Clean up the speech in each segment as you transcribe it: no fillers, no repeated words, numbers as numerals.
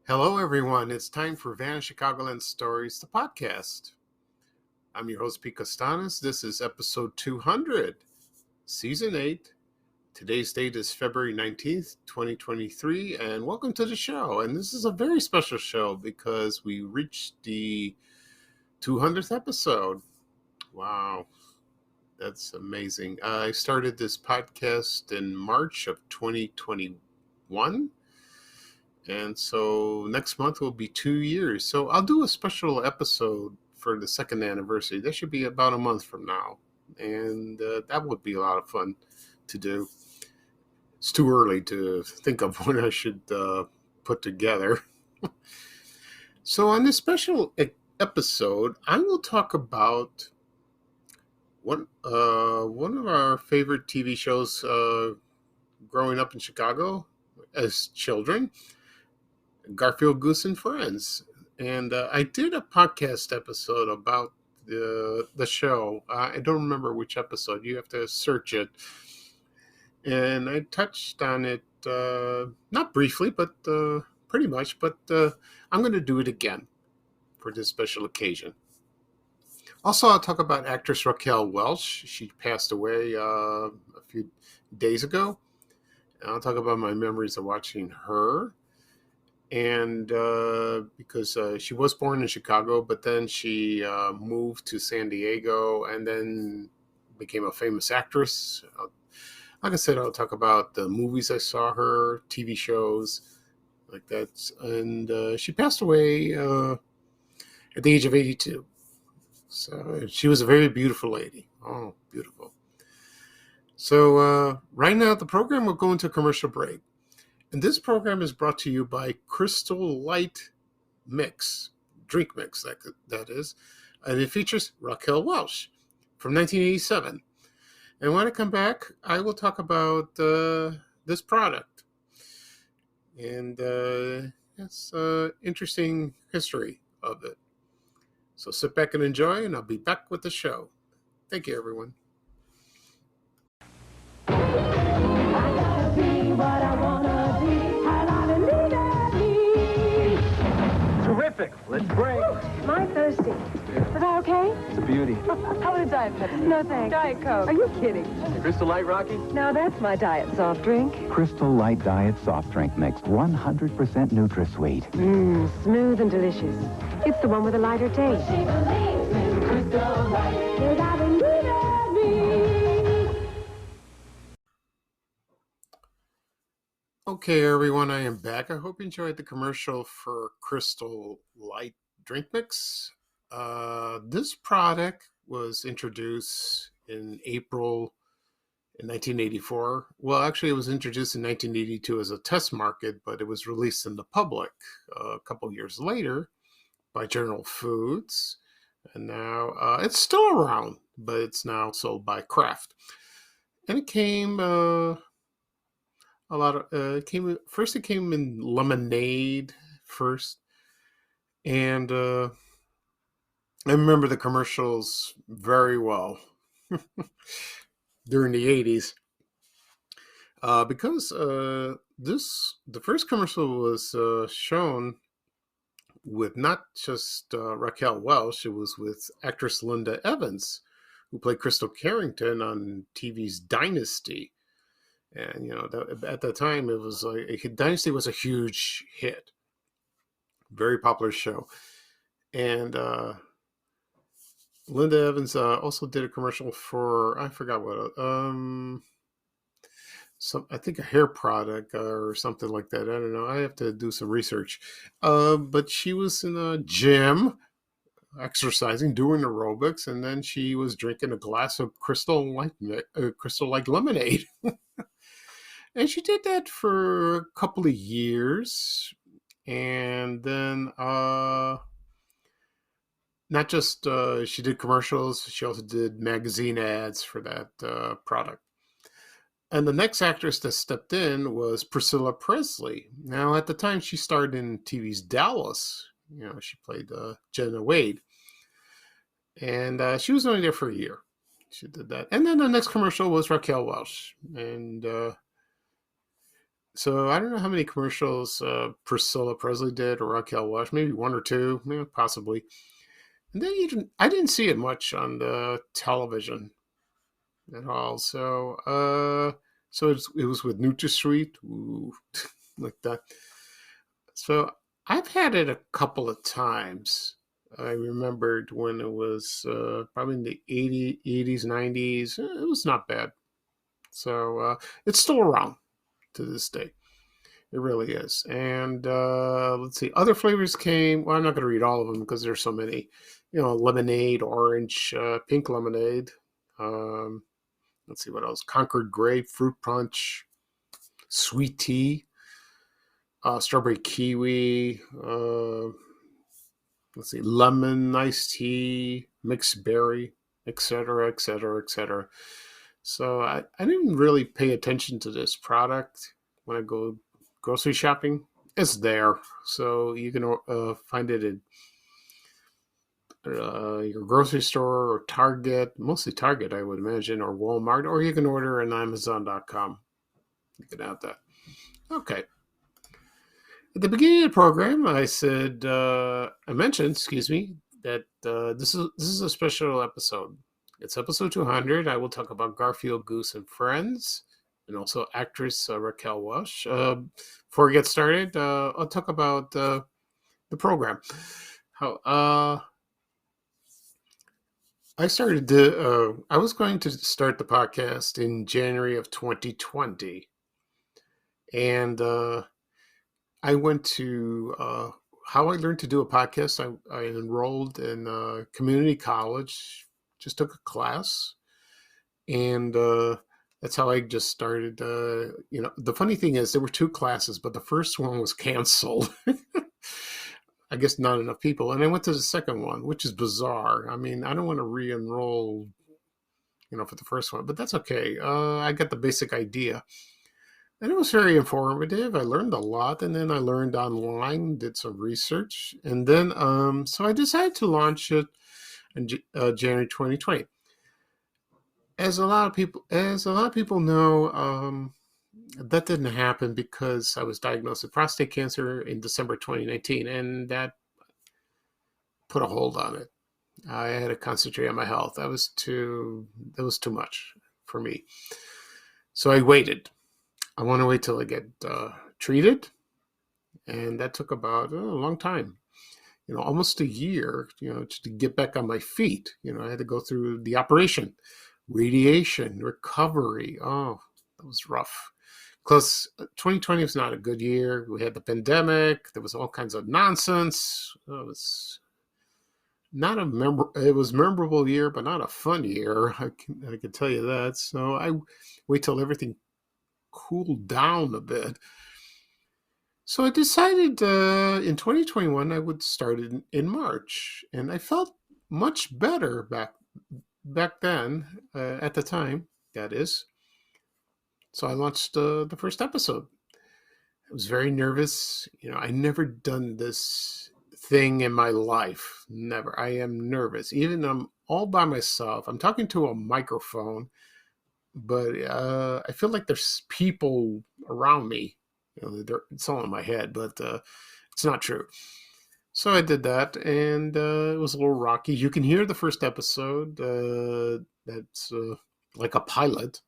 Hello, everyone. It's time for Vanished Chicagoland Stories, the podcast. I'm your host, Pete Costanis. This is episode 200, season 8. Today's date is February 19th, 2023, and welcome to the show. And this is a very special show because we reached the 200th episode. Wow, that's amazing. I started this podcast in March of 2021. And so next month will be 2 years. So I'll do a special episode for the second anniversary. That should be about a month from now. And that would be a lot of fun to do. It's too early to think of when I should put together. So on this special episode, I will talk about one of our favorite TV shows growing up in Chicago as children. Garfield Goose and Friends. And I did a podcast episode about the show. I don't remember which episode. You have to search it. And I touched on it, not briefly, but pretty much. But I'm going to do it again for this special occasion. Also, I'll talk about actress Raquel Welch. She passed away a few days ago. And I'll talk about my memories of watching her. And because she was born in Chicago, but then she moved to San Diego and then became a famous actress. Like I said, I'll talk about the movies I saw her, TV shows, like that. And she passed away at the age of 82. So she was a very beautiful lady. Oh, beautiful. So right now, the program will go into a commercial break. And this program is brought to you by Crystal Light Mix, drink mix, that is. And it features Raquel Welch from 1987. And when I come back, I will talk about this product. And it's interesting history of it. So sit back and enjoy, and I'll be back with the show. Thank you, everyone. Terrific. Let's break. Am I thirsty? Is that okay? It's a beauty. How about a Diet Pepsi? No, thanks. Diet Coke. Are you kidding? Crystal Light, Rocky? Now that's my diet soft drink. Crystal Light Diet Soft Drink mixed 100% NutraSweet. Smooth and delicious. It's the one with a lighter taste. She believes in Crystal Light. You gotta need me. Okay, everyone, I am back. I hope you enjoyed the commercial for Crystal Light Drink Mix. This product was introduced in April in 1984. Well, actually, it was introduced in 1982 as a test market, but it was released in the public a couple years later by General Foods. And now it's still around, but it's now sold by Kraft. And it came... it came in lemonade first, and I remember the commercials very well during the 80s because the first commercial was shown with not just Raquel Welch. It was with actress Linda Evans, who played Crystal Carrington on TV's Dynasty. And, at that time, it was Dynasty was a huge hit. Very popular show. And Linda Evans also did a commercial for, I forgot what, I think a hair product or something like that. I don't know. I have to do some research. But she was in a gym, exercising, doing aerobics, and then she was drinking a glass of Crystal Light lemonade. And she did that for a couple of years. And then not just she did commercials, she also did magazine ads for that product. And the next actress that stepped in was Priscilla Presley. Now, at the time, she starred in TV's Dallas. She played Jenna Wade. And she was only there for a year. She did that. And then the next commercial was Raquel Welch. And so I don't know how many commercials Priscilla Presley did or Raquel Welch, maybe one or two, maybe possibly. And then I didn't see it much on the television at all. So it was with NutraSweet, ooh, like that. So I've had it a couple of times. I remembered when it was probably in the 80s, 90s. It was not bad. So it's still around to this day. It really is. And let's see, other flavors came. Well, I'm not going to read all of them because there's so many. Lemonade, orange, pink lemonade. Let's see what else. Concord grape, fruit punch, sweet tea, strawberry kiwi. Let's see, lemon iced tea, mixed berry, etc., etc., etc. So I didn't really pay attention to this product when I go grocery shopping. It's there, so you can find it at your grocery store or Target, mostly Target, I would imagine, or Walmart, or you can order on Amazon.com. You can have that. Okay. At the beginning of the program, I mentioned, that this is a special episode. It's episode 200. I will talk about Garfield Goose and Friends, and also actress Raquel Welch. Before we get started, I'll talk about the program. I was going to start the podcast in January of 2020. And I went to how I learned to do a podcast. I enrolled in community college, just took a class. And that's how I just started. The funny thing is there were two classes, but the first one was canceled. I guess not enough people. And I went to the second one, which is bizarre. I mean, I don't want to re-enroll, for the first one, but that's okay. I got the basic idea. And it was very informative. I learned a lot. And then I learned online, did some research. And then, so I decided to launch it in January 2020. As a lot of people know, that didn't happen because I was diagnosed with prostate cancer in December 2019, and that put a hold on it. I had to concentrate on my health. That was too much for me. So I waited. I want to wait till I get treated, and that took about a long time. Almost a year. To get back on my feet. I had to go through the operation, radiation, recovery. Oh, that was rough. Plus, 2020 was not a good year. We had the pandemic. There was all kinds of nonsense. It was not it was a memorable year, but not a fun year. I can tell you that. So I wait till everything cooled down a bit. So I decided in 2021 I would start in March, and I felt much better back then at the time. That is. So I launched the first episode. I was very nervous. I never done this thing in my life. Never. I am nervous. Even I'm all by myself. I'm talking to a microphone, but I feel like there's people around me. It's all in my head, but it's not true. So I did that, and it was a little rocky. You can hear the first episode. That's like a pilot.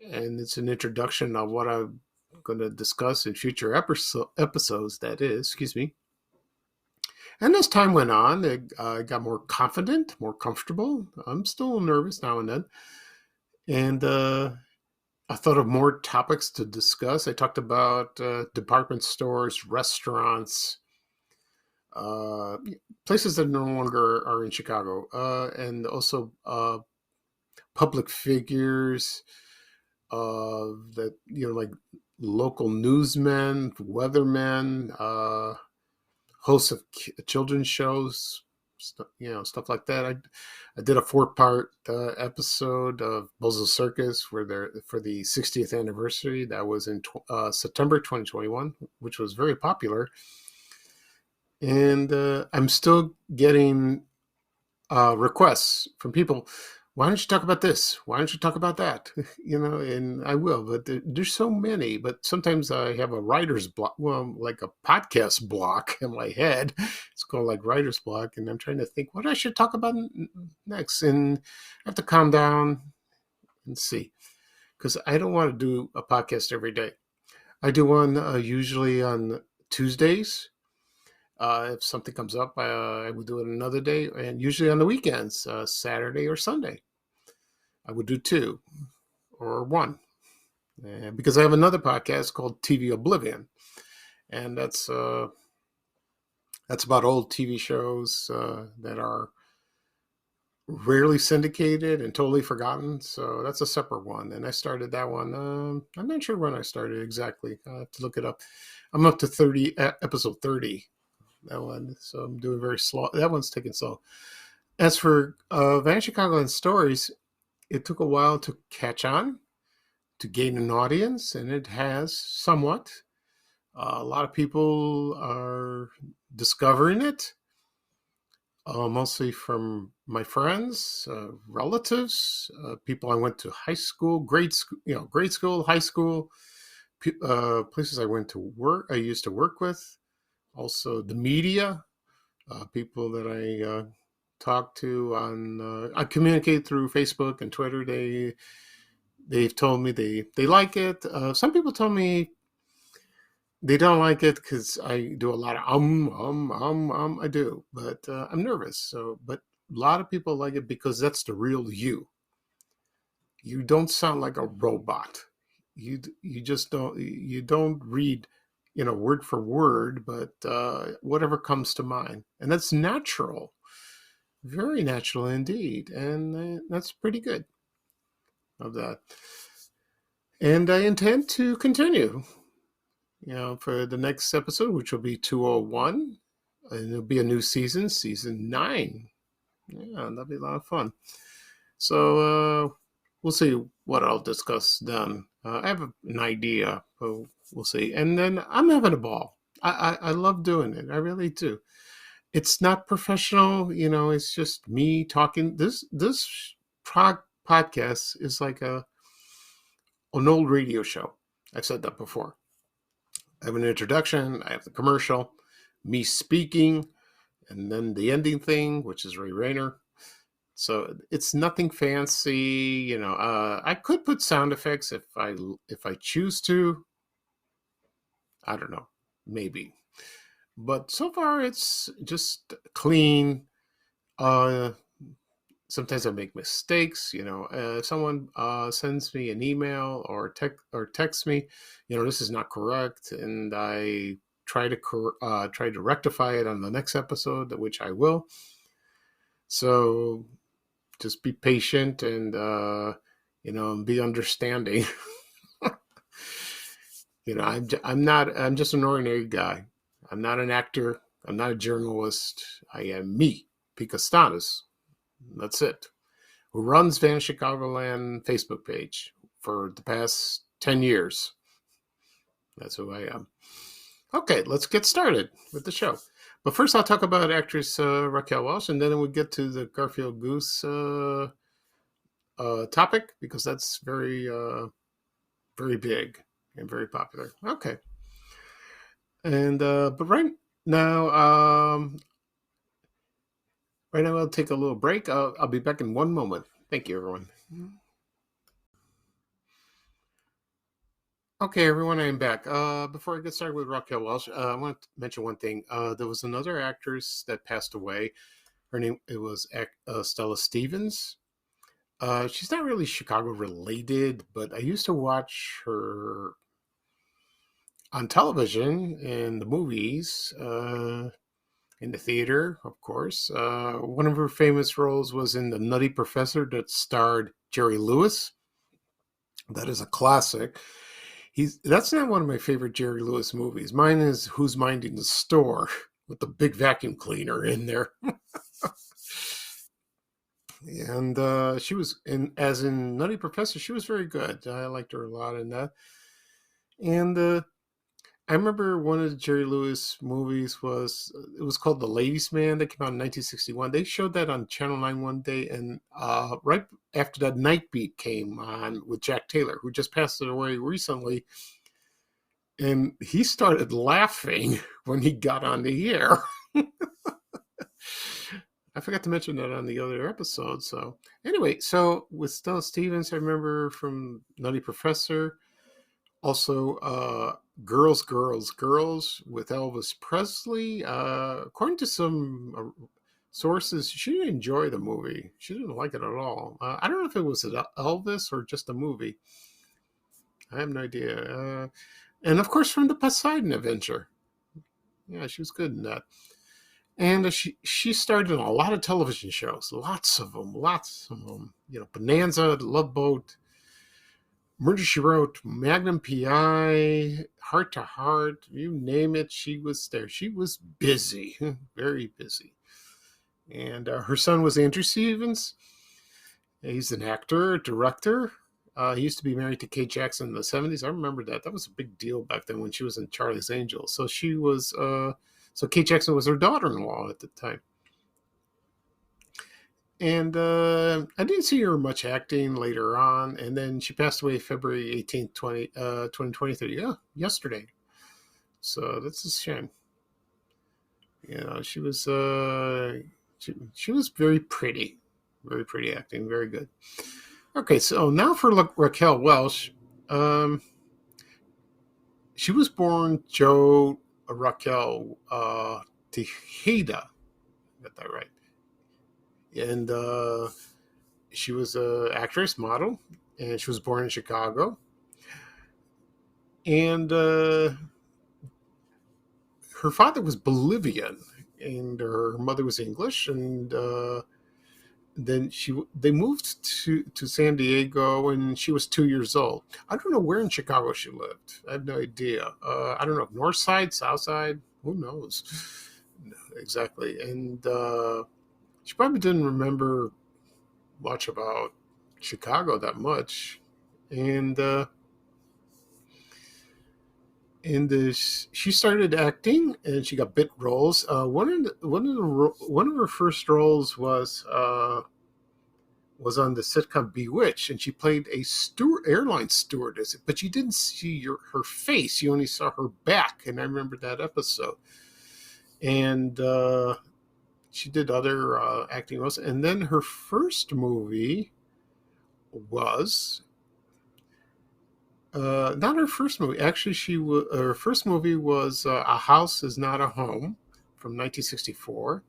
And it's an introduction of what I'm going to discuss in future episodes, that is, excuse me. And as time went on, I got more confident, more comfortable. I'm still nervous now and then. And I thought of more topics to discuss. I talked about department stores, restaurants, places that no longer are in Chicago, and also public figures, that, like local newsmen, weathermen, hosts of children's shows, stuff like that. I did a 4-part episode of Bozo Circus where they're for the 60th anniversary. That was in September 2021, which was very popular. And I'm still getting requests from people. Why don't you talk about this? Why don't you talk about that? And I will, but there's so many. But sometimes I have a writer's block, well, like a podcast block in my head. It's called like writer's block, and I'm trying to think what I should talk about next. And I have to calm down and see, because I don't want to do a podcast every day. I do one usually on Tuesdays. If something comes up, I would do it another day, and usually on the weekends, Saturday or Sunday. I would do 2 or 1, because I have another podcast called TV Oblivion, and that's about old TV shows that are rarely syndicated and totally forgotten. So that's a separate one, and I started that one. I'm not sure when I started exactly. I have to look it up. I'm up to episode 30. That one, so I'm doing very slow. That one's taking slow. As for Vanishing Chicagoland Stories, it took a while to catch on, to gain an audience, and it has somewhat. A lot of people are discovering it, mostly from my friends, relatives, people I went to high school, grade school, high school, places I went to work. I used to work with. Also, the media, people that I talk to I communicate through Facebook and Twitter. They've told me they like it. Some people told me they don't like it because I do a lot of I do, but I'm nervous. So, but a lot of people like it because that's the real you. You don't sound like a robot. You just don't. You don't read word for word, but whatever comes to mind. And that's natural, very natural indeed. And that's pretty good of that. And I intend to continue, for the next episode, which will be 201. And it'll be a new season 9. Yeah, that'll be a lot of fun. So we'll see what I'll discuss then. I have an idea, but we'll see. And then I'm having a ball. I love doing it. I really do. It's not professional, it's just me talking. This podcast is like an old radio show. I've said that before. I have an introduction. I have the commercial, me speaking, and then the ending thing, which is Ray Rayner. So it's nothing fancy, I could put sound effects if I choose to. I don't know, maybe. But so far it's just clean. Sometimes I make mistakes, if someone sends me an email or text me, this is not correct, and I try to rectify it on the next episode, which I will. So just be patient and be understanding. I'm just an ordinary guy. I'm not an actor. I'm not a journalist. I am me, Picastanis. That's it. Who runs Vanishing Chicagoland Facebook page for the past 10 years. That's who I am. Okay, let's get started with the show. But first I'll talk about actress Raquel Welch, and then we'll get to the Garfield Goose topic, because that's very, very big and very popular. Okay. And but right now I'll take a little break. I'll be back in one moment. Thank you, everyone. Okay, everyone, I'm back. Before I get started with Raquel Welch, I want to mention one thing. There was another actress that passed away. Her name was Stella Stevens. She's not really Chicago related, but I used to watch her on television, in the movies, in the theater, of course. One of her famous roles was in The Nutty Professor that starred Jerry Lewis. That is a classic. That's not one of my favorite Jerry Lewis movies. Mine is Who's Minding the Store with the big vacuum cleaner in there. And she was as in Nutty Professor, she was very good. I liked her a lot in that. And I remember one of the Jerry Lewis movies it was called The Ladies' Man. That came out in 1961. They showed that on Channel 9 one day, and right after that, Night Beat came on with Jack Taylor, who just passed away recently. And he started laughing when he got on the air. I forgot to mention that on the other episode. So anyway, so with Stella Stevens, I remember from Nutty Professor. Also, Girls, Girls, Girls with Elvis Presley. According to some sources, she didn't enjoy the movie. She didn't like it at all. I don't know if it was Elvis or just a movie. I have no idea. And of course, from the Poseidon Adventure. Yeah, she was good in that. And she starred in a lot of television shows, lots of them. You know, Bonanza, Love Boat, Murder, She Wrote, Magnum PI, Heart to Heart, you name it, she was there. She was busy, very busy. And her son was Andrew Stevens. He's an actor, director. He used to be married to Kate Jackson in the 70s. I remember that. That was a big deal back then when she was in Charlie's Angels. So she was, so Kate Jackson was her daughter-in-law at the time. And I didn't see her much acting later on. And then she passed away February 18th, 2023. Yeah, yesterday. So that's a shame. You know, she was very pretty. Very pretty acting. Very good. Okay, so now for Raquel Welch. She was born Joe Raquel Tejeda. Got that right. And she was an actress, model, and she was born in Chicago. And her father was Bolivian, and her mother was English. And then they moved to San Diego, and she was 2 years old. I don't know where in Chicago she lived. I have no idea. I don't know, north side, south side, who knows exactly. And she probably didn't remember much about Chicago that much. And she started acting, and she got bit roles. One of her first roles was on the sitcom Bewitched, and she played a airline stewardess. But you didn't see her face; you only saw her back. And I remember that episode. And she did other acting roles, and then her first movie was. Not her first movie. Actually, her first movie was A House Is Not a Home from 1964.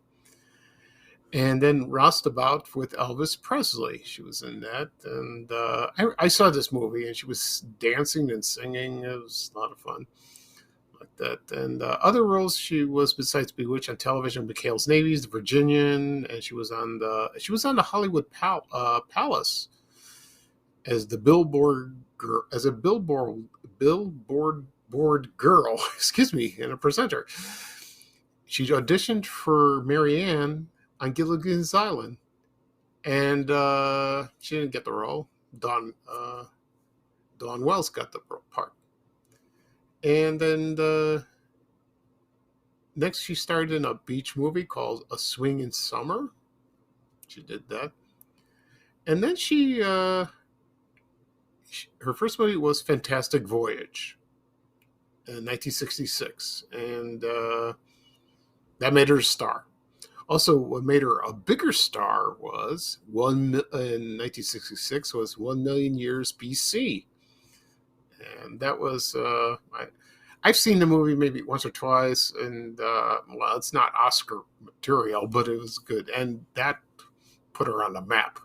And then Roustabout with Elvis Presley. She was in that. And I saw this movie, and she was dancing and singing. It was a lot of fun like that. And other roles she was, besides Bewitched, on television, McHale's Navies, The Virginian, and she was on the Hollywood Palace as the billboard board girl, excuse me, and a presenter. She auditioned for Marianne on Gilligan's Island, and she didn't get the role. Dawn Wells got the part. And then next she starred in a beach movie called A Swing in Summer. She did that. And then her first movie was Fantastic Voyage in 1966, and that made her a star. Also, what made her a bigger star was in 1966 was 1 Million Years BC, and that was I've seen the movie maybe once or twice, and well, it's not Oscar material, but it was good, and that put her on the map,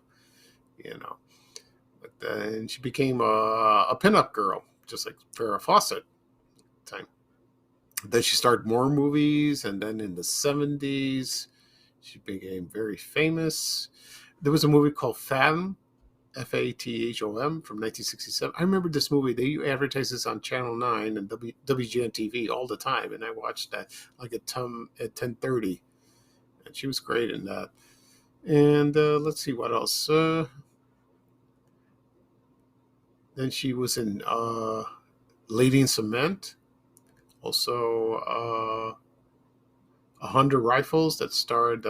you know. And she became a pinup girl, just like Farrah Fawcett at the time. Then she starred more movies, and then in the 70s, she became very famous. There was a movie called Fathom FATHOM from 1967. I remember this movie. They advertised this on Channel 9 and WGN TV all the time, and I watched that like at 10:30. And she was great in that. And let's see what else. Then she was in Lady in Cement. Also, 100 Rifles that starred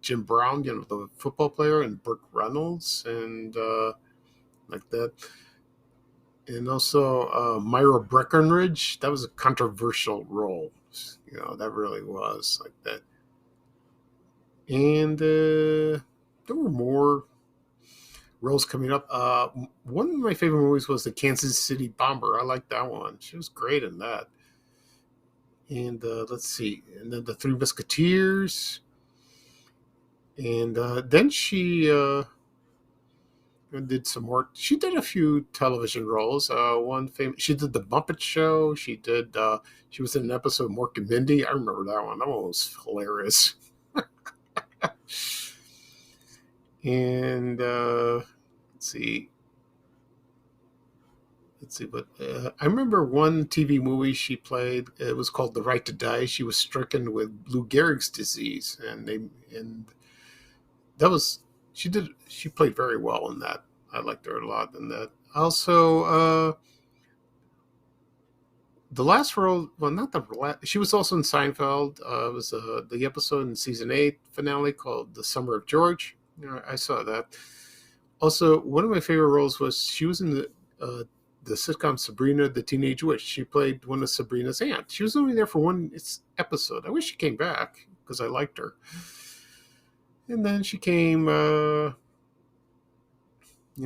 Jim Brown, the football player, and Burt Reynolds, and like that. And also Myra Breckenridge. That was a controversial role. That really was like that. And there were more roles coming up. One of my favorite movies was the Kansas City Bomber. I liked that one. She was great in that. And let's see. And then the Three Musketeers. And then she did some more. She did a few television roles. She did the Muppet Show. She did. She was in an episode of Mork and Mindy. I remember that one. That one was hilarious. And let's see. But I remember one TV movie she played. It was called The Right to Die. She was stricken with Lou Gehrig's disease, and she played very well in that. I liked her a lot in that. Also, the last role, well, not the last, she was also in Seinfeld. It was the episode in season 8 finale called The Summer of George. I saw that. Also, one of my favorite roles was she was in the sitcom Sabrina the Teenage Witch. She played one of Sabrina's aunt. She was only there for one episode. I wish she came back because I liked her. And then she came,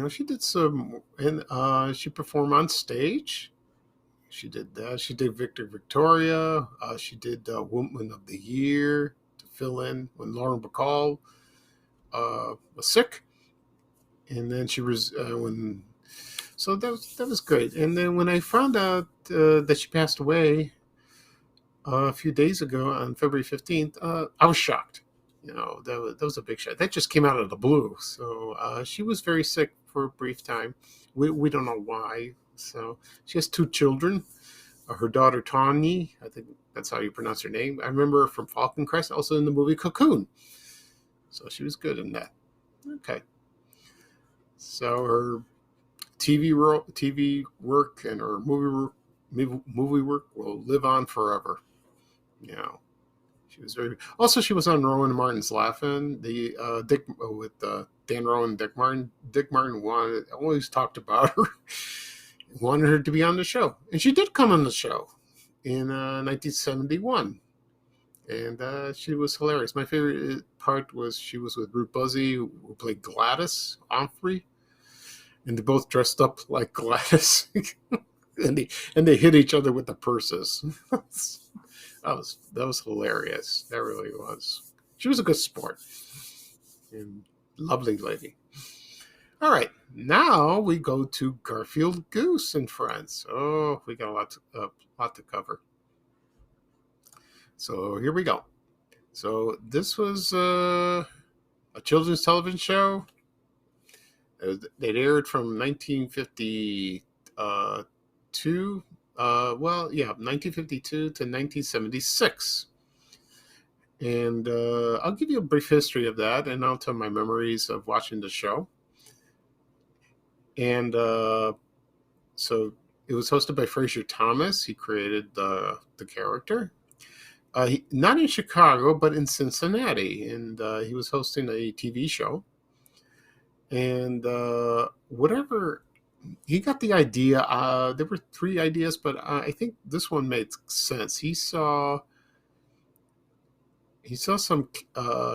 she did some, and she performed on stage. She did that. She did Victoria. She did Woman of the Year to fill in when Lauren Bacall was sick. And then she was, so that was great. And then when I found out that she passed away a few days ago on February 15th, I was shocked. That was a big shock. That just came out of the blue. So she was very sick for a brief time. We don't know why. So she has 2 children. Her daughter Tawny, I think that's how you pronounce her name. I remember her from Falcon Crest, also in the movie Cocoon. So she was good in that. Okay. So her TV work and her movie work will live on forever. She was very. Also, she was on Rowan Martin's Laugh-In, with Dan Rowan and Dick Martin. Dick Martin always talked about her, wanted her to be on the show, and she did come on the show in 1971, and she was hilarious. My favorite part was she was with Ruth Buzzy, who played Gladys Omfrey, and they both dressed up like Gladys, and they hit each other with the purses. That was hilarious. That really was. She was a good sport. And lovely lady. All right. Now we go to Garfield Goose and Friends. Oh, we got a lot to cover. So here we go. So this was a children's television show. It aired from 1952. 1952 to 1976. And I'll give you a brief history of that, and I'll tell my memories of watching the show. And so it was hosted by Fraser Thomas. He created the character. Not in Chicago, but in Cincinnati. And he was hosting a TV show. And he got the idea. There were 3 ideas, but I think this one made sense. He saw some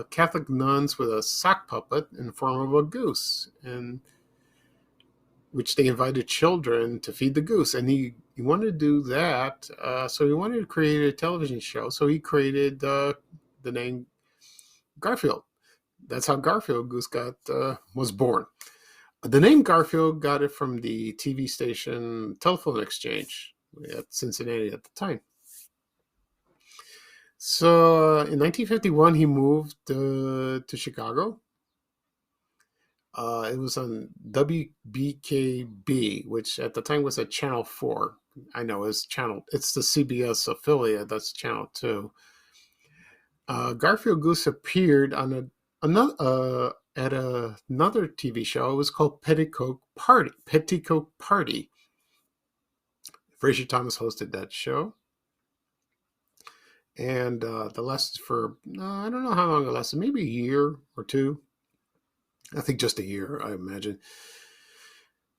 Catholic nuns with a sock puppet in the form of a goose, and which they invited children to feed the goose. And he wanted to do that, so he wanted to create a television show. So he created the name Garfield. That's how Garfield Goose was born. The name Garfield got it from the TV station Telephone Exchange at Cincinnati at the time. So in 1951, he moved to Chicago. It was on WBKB, which at the time was at Channel 4. I know it's the CBS affiliate. That's Channel 2. Garfield Goose appeared on at another TV show. It was called Petticoat Party. Fraser Thomas hosted that show. And the lasted for, I don't know how long it lasted, maybe a year or two. I think just a year, I imagine.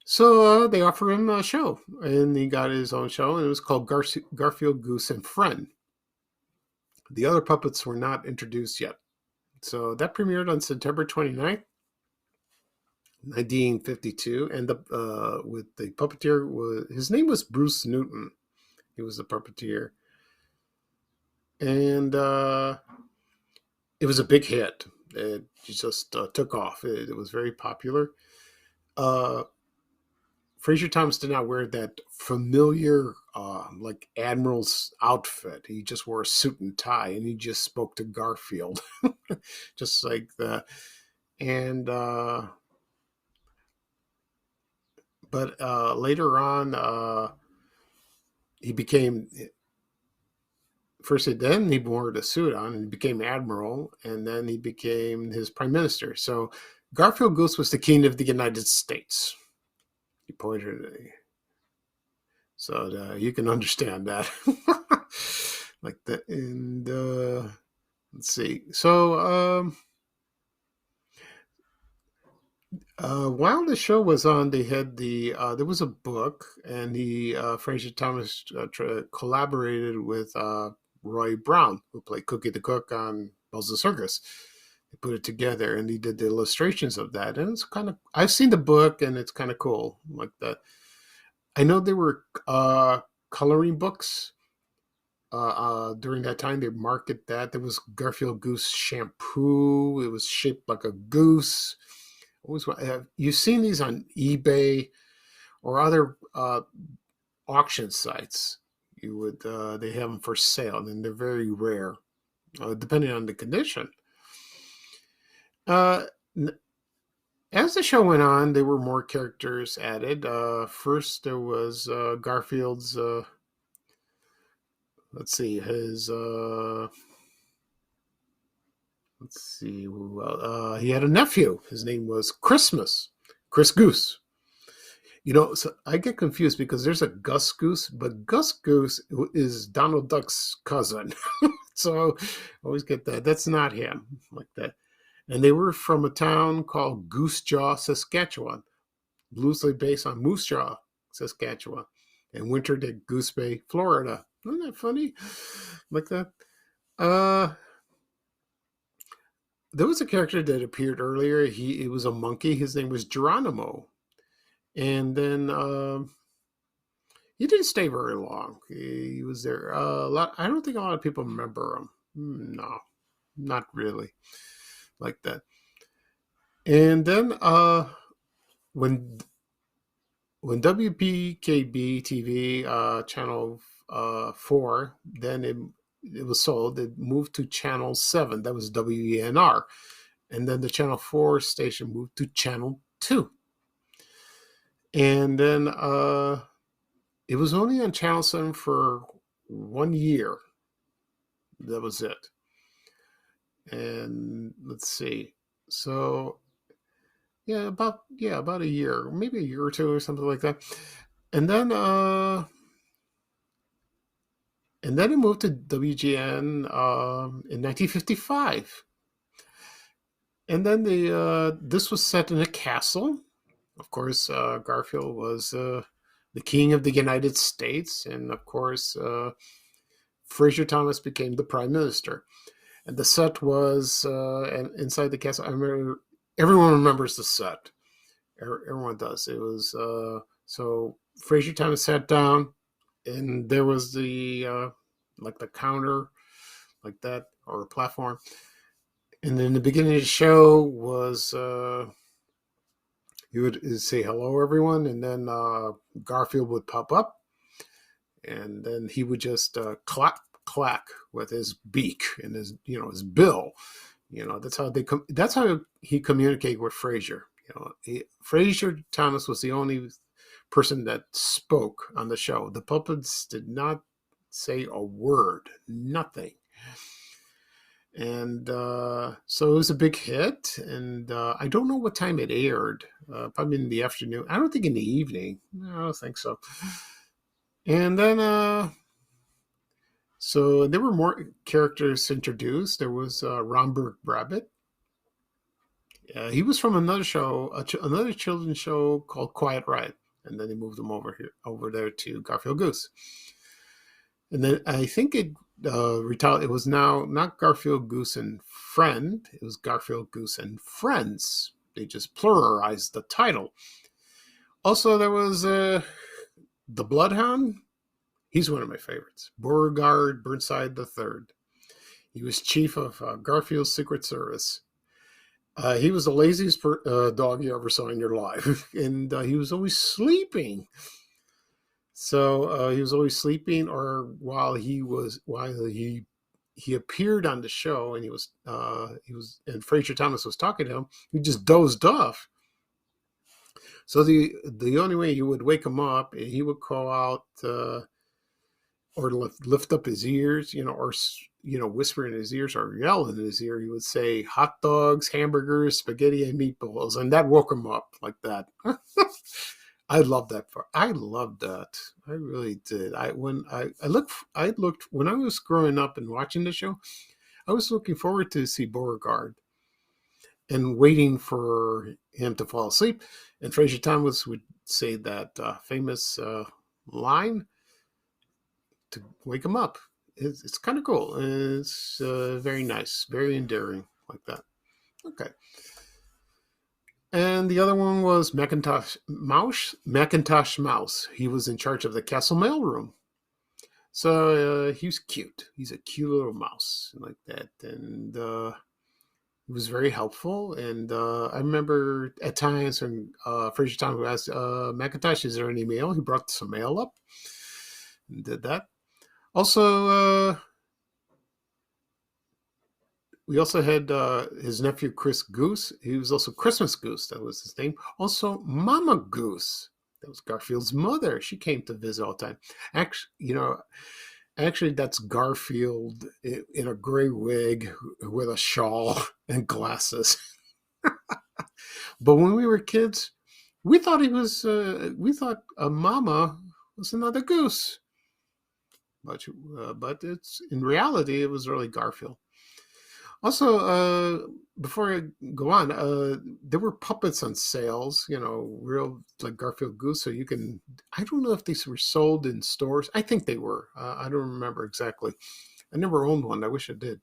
So they offered him a show, and he got his own show, and it was called Garfield Goose and Friend. The other puppets were not introduced yet. So that premiered on September 29th, 1952, and with the puppeteer, his name was Bruce Newton. He was the puppeteer. And it was a big hit. It just took off. It was very popular. Fraser Thomas did not wear that familiar, like Admiral's outfit. He just wore a suit and tie, and he just spoke to Garfield, just like that. And but later on, he became. First, then he wore the suit on and became admiral, and then he became his prime minister. So Garfield Goose was the king of the United States. He pointed at me. So you can understand that. Like that. And let's see. So while the show was on, they had there was a book, and Fraser Thomas collaborated with Roy Brown, who played Cookie the Cook on Buzz the Circus. They put it together, and he did the illustrations of that. And it's kind of, I've seen the book, and it's kind of cool, like that. I know there were coloring books during that time. They marketed that. There was Garfield Goose shampoo. It was shaped like a goose. You've seen these on eBay or other auction sites. You would they have them for sale, and they're very rare, depending on the condition. As the show went on, there were more characters added. First, there was Garfield's. Let's see, his. Let's see. Well, he had a nephew. His name was Chris Goose. You know, so I get confused because there's a Gus Goose, but Gus Goose is Donald Duck's cousin. So I always get that. That's not him, like that. And they were from a town called Goose Jaw, Saskatchewan, loosely based on Moose Jaw, Saskatchewan, and wintered at Goose Bay, Florida. Isn't that funny? Like that. There was a character that appeared earlier. It was a monkey. His name was Geronimo. And then he didn't stay very long. He was there I don't think a lot of people remember him. No, not really, like that. And then when WPKB TV channel 4, then it was sold. It moved to Channel 7. That was WENR. And then the Channel 4 station moved to Channel 2. And then it was only on Channel 7 for 1 year. That was it. And let's see. So, about a year, maybe a year or two or something like that. And then it moved to WGN in 1955. And then this was set in a castle. Of course, Garfield was the king of the United States. And of course, Fraser Thomas became the prime minister. And the set was inside the castle. I remember, everyone remembers the set. Everyone does. It was, so Fraser Thomas sat down, and there was the counter, like that, or a platform. And then the beginning of the show was, you would say hello, everyone, and then Garfield would pop up, and then he would just clack with his beak and his bill. That's how he communicated with Fraser. Fraser Thomas was the only person that spoke on the show. The puppets did not say a word, nothing. And so it was a big hit. And I don't know what time it aired. Probably in the afternoon. I don't think in the evening. No, I don't think so. And then, so there were more characters introduced. There was Romberg Rabbit. He was from another show, another children's show called Quiet Riot. And then they moved him over there to Garfield Goose. And then I think it was now not Garfield Goose and Friend. It was Garfield Goose and Friends. They just pluralized the title. Also, there was the Bloodhound. He's one of my favorites. Beauregard Burnside III. He was chief of Garfield's Secret Service. He was the laziest dog you ever saw in your life. And he was always sleeping. So he was always sleeping, or while he appeared on the show, and and Fraser Thomas was talking to him, he just dozed off. So the only way you would wake him up, he would call out or lift up his ears, or whisper in his ears or yell in his ear. He would say hot dogs, hamburgers, spaghetti, and meatballs, and that woke him up like that. I love that part. I loved that. I really did. When I looked when I was growing up and watching the show, I was looking forward to see Beauregard and waiting for him to fall asleep. And Fraser Thomas would say that famous line to wake him up. It's kind of cool. It's very nice, very endearing, like that. Okay. And the other one was Macintosh Mouse. He was in charge of the castle mailroom. So he was cute. He's a cute little mouse like that. And he was very helpful. And I remember at times when Fraser Thomas would ask, Macintosh, is there any mail? He brought some mail up and did that. Also, we also had his nephew, Chris Goose. He was also Christmas Goose. That was his name. Also, Mama Goose. That was Garfield's mother. She came to visit all the time. Actually, that's Garfield in a gray wig with a shawl and glasses. But when we were kids, we thought Mama was another goose. But it's in reality, it was really Garfield. Also, before I go on, there were puppets on sales, real like Garfield Goose. So I don't know if these were sold in stores. I think they were. I don't remember exactly. I never owned one. I wish I did.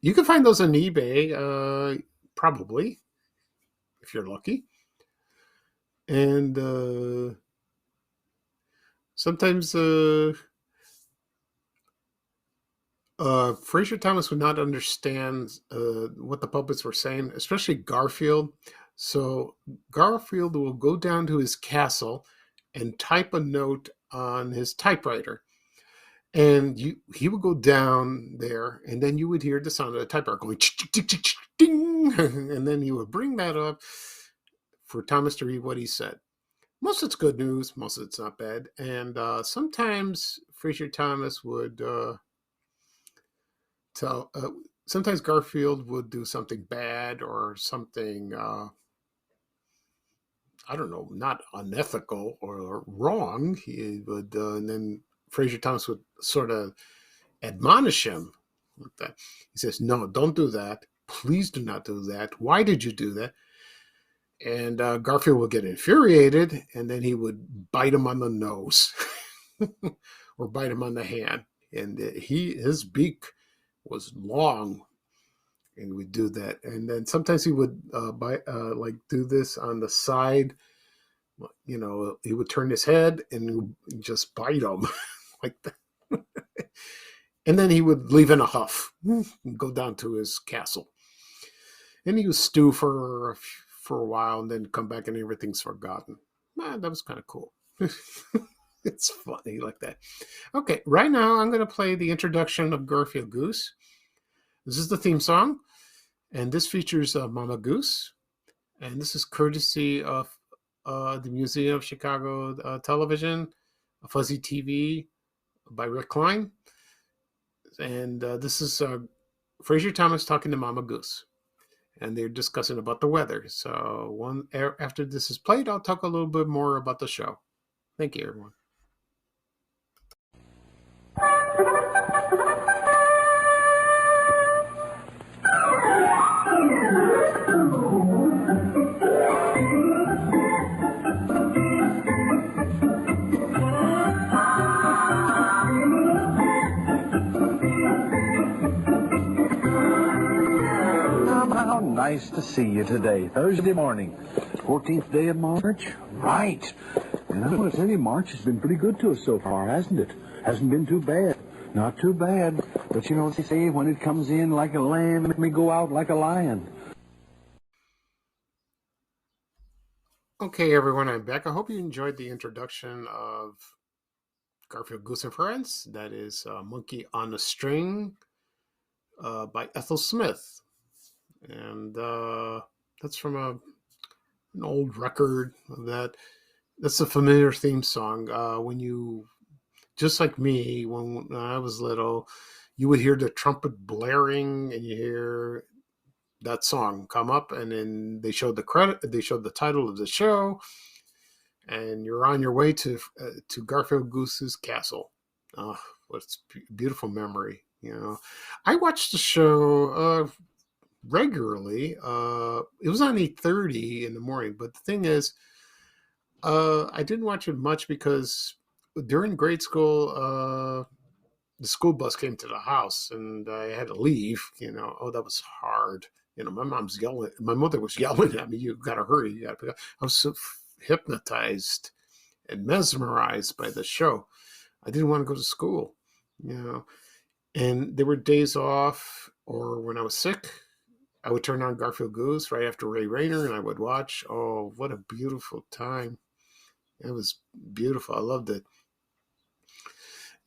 You can find those on eBay, probably, if you're lucky. And sometimes Fraser Thomas would not understand what the puppets were saying, especially Garfield. So Garfield will go down to his castle and type a note on his typewriter. And he would go down there, and then you would hear the sound of the typewriter going ding, and then he would bring that up for Thomas to read what he said. Most of it's good news, most of it's not bad. And sometimes Fraser Thomas would sometimes Garfield would do something bad or something, I don't know, not unethical or wrong. He would, and then Fraser Thomas would sort of admonish him like that. He says, no, don't do that. Please do not do that. Why did you do that? And Garfield would get infuriated, and then he would bite him on the nose or bite him on the hand. And his beak was long, and he would do that. And then sometimes he would do this on the side. He would turn his head and just bite him like that. And then he would leave in a huff and go down to his castle. And he would stew for a while and then come back and everything's forgotten. Man, that was kind of cool. It's funny like that. Okay, right now I'm going to play the introduction of Garfield Goose. This is the theme song, and this features Mama Goose. And this is courtesy of the Museum of Chicago Television, Fuzzy TV by Rick Klein. And this is Fraser Thomas talking to Mama Goose. And they're discussing about the weather. So after this is played, I'll talk a little bit more about the show. Thank you, everyone. How nice to see you today, Thursday morning. 14th day of March? Right. And I want to tell you, March has been pretty good to us so far, hasn't it? Hasn't been too bad. Not too bad. But you know what they say, when it comes in like a lamb, it may go out like a lion. Okay, everyone, I'm back. I hope you enjoyed the introduction of Garfield Goose and Friends. That is Monkey on a String by Ethel Smith. And that's from an old record of that. That's a familiar theme song. When you, just like me, when I was little, you would hear the trumpet blaring and you hear that song come up, and then they showed the title of the show, and you're on your way to Garfield Goose's castle. Oh, what's beautiful memory. I watched the show regularly. It was on 8:30 in the morning, but the thing is, I didn't watch it much because during grade school, the school bus came to the house and I had to leave. Oh, that was hard. My mother was yelling at me, "You got to hurry, you got to pick up." I was so hypnotized and mesmerized by the show. I didn't want to go to school, and there were days off, or when I was sick, I would turn on Garfield Goose right after Ray Rayner and I would watch. Oh, what a beautiful time. It was beautiful. I loved it.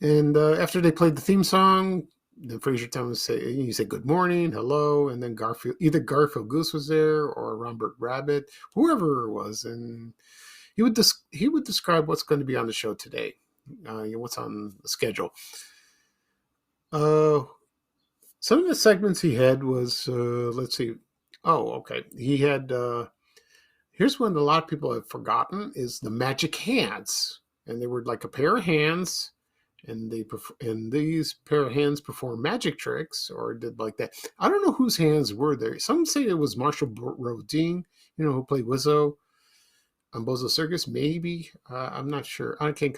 And after they played the theme song, then Fraser Thomas you say good morning, hello, and then either Garfield Goose was there or Robert Rabbit, whoever it was, and he would describe what's going to be on the show today, what's on the schedule. Some of the segments he had was let's see. Oh, okay. He had here's one a lot of people have forgotten is the magic hands, and they were like a pair of hands. And these pair of hands perform magic tricks or did like that. I don't know whose hands were there. Some say it was Marshall Rodin, who played Wizzo on Bozo Circus. Maybe. I'm not sure. I can't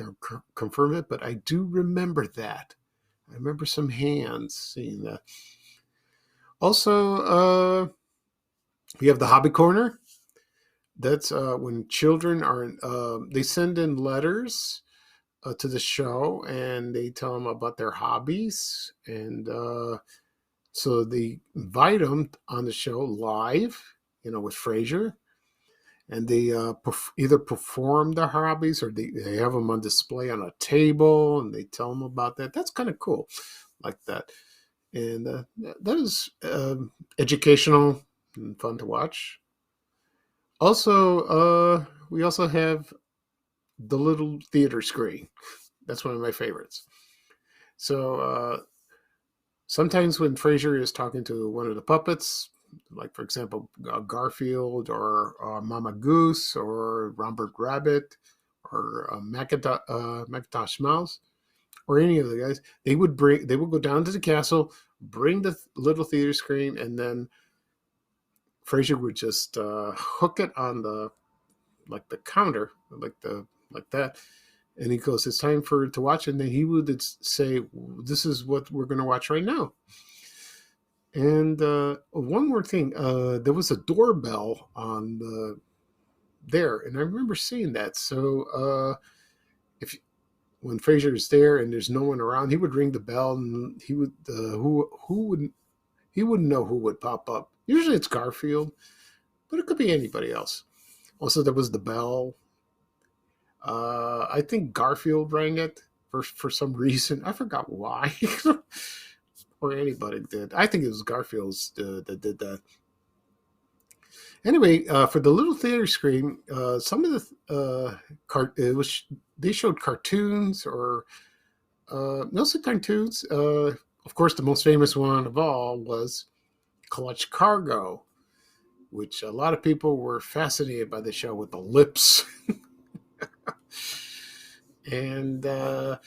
confirm it, but I do remember that. I remember some hands seeing that. Also, we have the Hobby Corner. That's when children they send in letters to the show, and they tell them about their hobbies, and so they invite them on the show live, with Fraser, and they either perform their hobbies or they have them on display on a table, and they tell them about that. That's kind of cool, like that, and that is educational and fun to watch. Also, we also have the little theater screen. That's one of my favorites. So sometimes when Fraser is talking to one of the puppets, like for example Garfield or Mama Goose or Robert Rabbit or Macintosh Mouse or any of the guys, they would go down to the castle, bring the little theater screen, and then Fraser would just hook it on the counter, like that, and he goes, "It's time to watch," and then he would say, "This is what we're going to watch right now." And one more thing, there was a doorbell on there, and I remember seeing that. So when Fraser is there and there's no one around, he would ring the bell, and he would he wouldn't know who would pop up. Usually it's Garfield, but it could be anybody else. Also, there was the bell. I think Garfield rang it for some reason. I forgot why. Or anybody did. I think it was Garfield's that did that. Anyway, for the little theater screen, some of the they showed cartoons or mostly cartoons. Of course, the most famous one of all was Clutch Cargo, which a lot of people were fascinated by the show with the lips. And that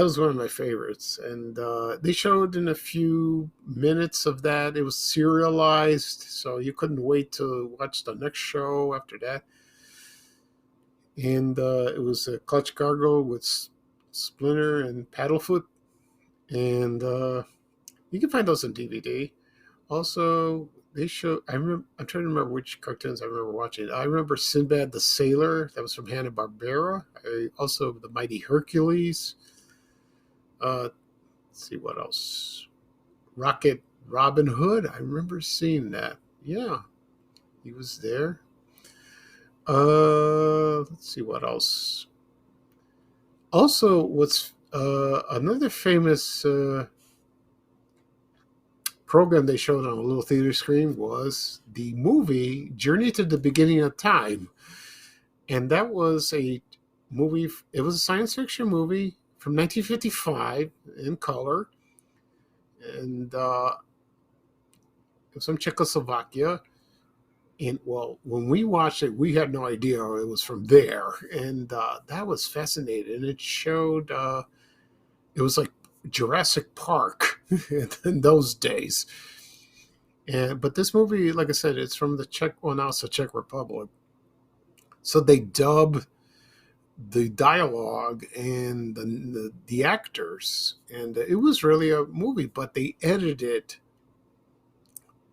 was one of my favorites. And they showed in a few minutes of that. It was serialized, so you couldn't wait to watch the next show after that. And it was a Clutch Cargo with Splinter and Paddlefoot. And you can find those on DVD. Also, they show. I'm trying to remember which cartoons I remember watching. I remember Sinbad the Sailor. That was from Hanna-Barbera. Also, the Mighty Hercules. Let's see what else. Rocket Robin Hood. I remember seeing that. Yeah, he was there. Let's see what else. Also, what's another famous program they showed on a little theater screen was the movie Journey to the Beginning of Time. And that was a movie, it was a science fiction movie from 1955 in color. And it was from Czechoslovakia. And well, when we watched it, we had no idea it was from there. And that was fascinating. And it showed, it was like Jurassic Park in those days. But this movie, like I said, it's from the now it's the Czech Republic. So they dub the dialogue and the actors, and it was really a movie, but they edited it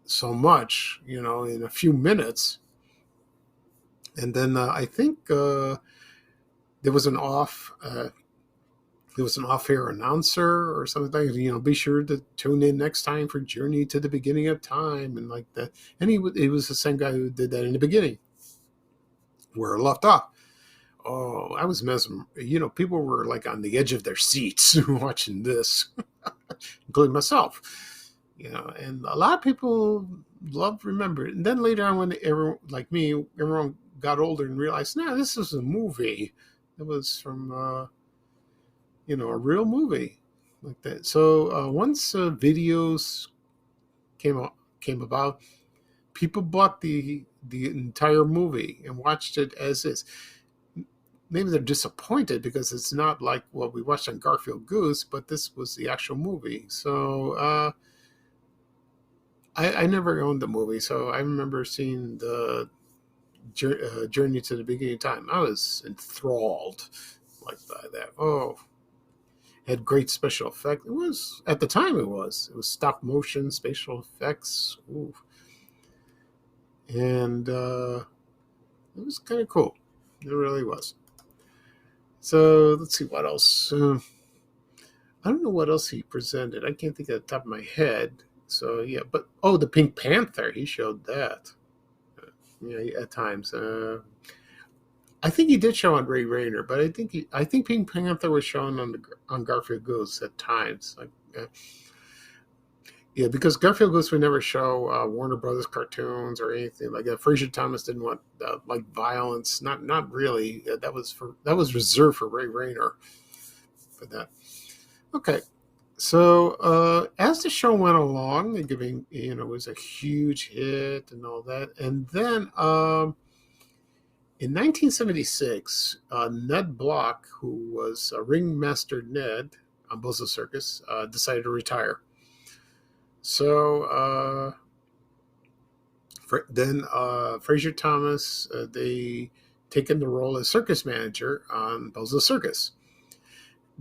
so much, in a few minutes. And then I think there was an off-air announcer or something like, be sure to tune in next time for Journey to the Beginning of Time, and like that. And he was the same guy who did that in the beginning, where it left off. Oh, I was mesmerized. People were like on the edge of their seats watching this, including myself. And a lot of people remember it. And then later on, when everyone got older and realized, this is a movie. It was from, a real movie like that. So once videos came about, people bought the entire movie and watched it as is. Maybe they're disappointed because it's not like what we watched on Garfield Goose, but this was the actual movie. So I never owned the movie, so I remember seeing the Journey to the Beginning of Time. I was enthralled by that. Oh, it had great special effects. It was, at the time, it was stop motion special effects. Ooh. And it was kind of cool. It really was. So let's see what else. I don't know what else he presented. I can't think at the top of my head. So yeah, but the Pink Panther, he showed that. At times. I think he did show on Ray Rayner, but I think Pink Panther was shown on Garfield Goose at times. Because Garfield Goose would never show Warner Brothers cartoons or anything like that. Fraser Thomas didn't want violence. Not really. That was reserved for Ray Rayner. For that. Okay. So as the show went along, and it was a huge hit and all that, and then in 1976, Ned Block, who was Ringmaster Ned on Bozo Circus, decided to retire. So then Fraser Thomas, they taken the role as circus manager on Bozo Circus.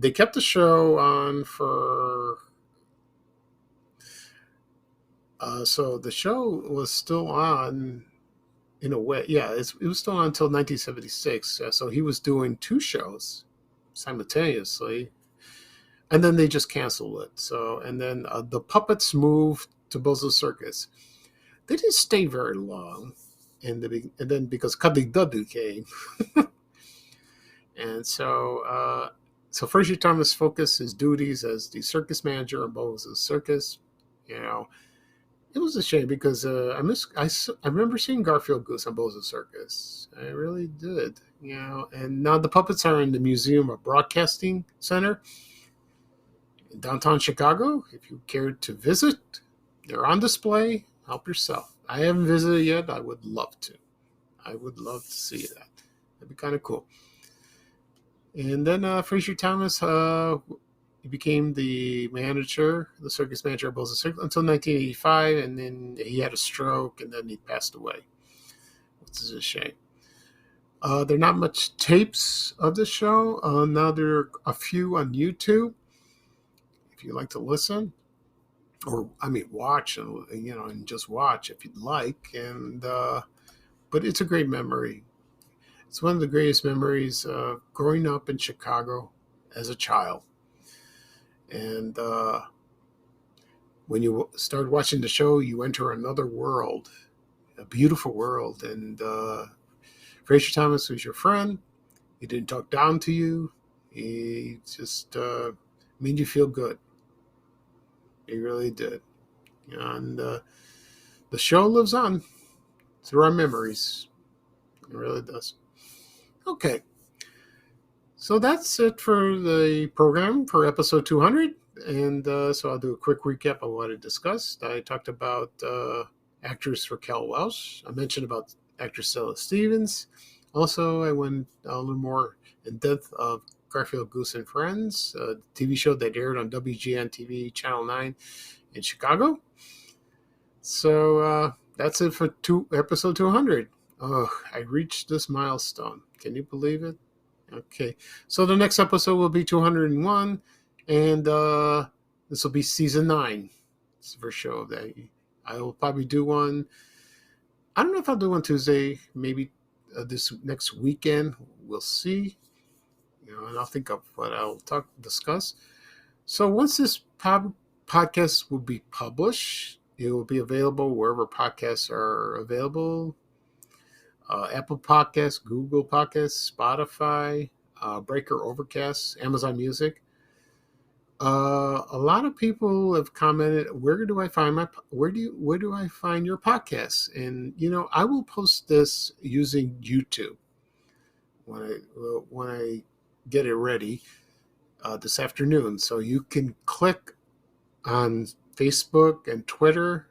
They kept the show on for... so the show was still on in a way. Yeah, it was still on until 1976. So he was doing two shows simultaneously. And then they just canceled it. So, and then the puppets moved to Bozo Circus. They didn't stay very long. And then because Cuddly Dudley came. And so... So Fraser Thomas focused his duties as the circus manager on Bozo Circus, It was a shame because I remember seeing Garfield Goose on Bozo Circus. I really did, And now the puppets are in the Museum of Broadcasting Center in downtown Chicago. If you care to visit, they're on display. Help yourself. I haven't visited yet. I would love to. I would love to see that. That'd be kind of cool. And then Fraser Thomas, he became the circus manager of Bozo Circus until 1985, and then he had a stroke, and then he passed away, which is a shame. There are not much tapes of the show. Now there are a few on YouTube. If you like to listen, or watch, and just watch if you'd like. And but it's a great memory. It's one of the greatest memories growing up in Chicago as a child. And when you start watching the show, you enter another world, a beautiful world. And Fraser Thomas was your friend. He didn't talk down to you. He just made you feel good. He really did. And the show lives on through our memories. It really does. Okay. So that's it for the program for episode 200. And so I'll do a quick recap of what I discussed. I talked about actress Raquel Welch. I mentioned about actress Stella Stevens. Also, I went a little more in depth of Garfield Goose and Friends, a TV show that aired on WGN TV Channel 9 in Chicago. So that's it for episode 200. Oh, I reached this milestone. Can you believe it? Okay. So the next episode will be 201, and this will be season 9. It's the first show of that. I will probably do one. I don't know if I'll do one Tuesday, maybe this next weekend. We'll see. And I'll think of what I'll discuss. So once this podcast will be published, it will be available wherever podcasts are available. Apple Podcasts, Google Podcasts, Spotify, Breaker, Overcast, Amazon Music. A lot of people have commented, where do I find where do I find your podcasts? And I will post this using YouTube when I get it ready this afternoon. So you can click on Facebook and Twitter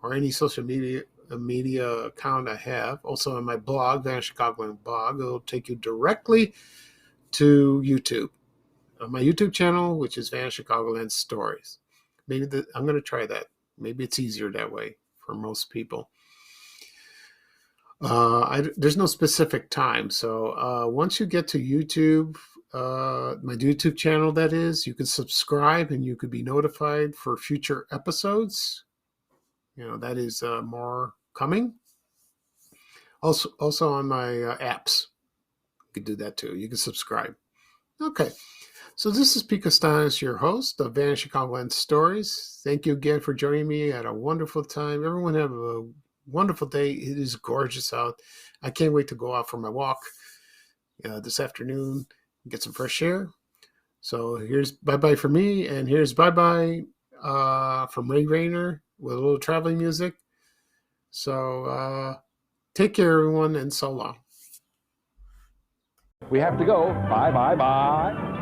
or any social media account I have. Also on my blog, Vanish Chicagoland blog, it'll take you directly to YouTube. On my YouTube channel, which is Vanish Chicagoland Stories. Maybe I'm going to try that. Maybe it's easier that way for most people. There's no specific time. So once you get to YouTube, my YouTube channel, that is, you can subscribe and you could be notified for future episodes. That is more coming. Also on my apps, you can do that too. You can subscribe. Okay. So this is Pete Costanis, your host of Vanish Chicagoland Stories. Thank you again for joining me. I had a wonderful time. Everyone have a wonderful day. It is gorgeous out. I can't wait to go out for my walk this afternoon and get some fresh air. So here's bye-bye for me, and here's bye-bye from Ray Rayner with a little traveling music. So take care, everyone, and so long. We have to go. Bye, bye, bye.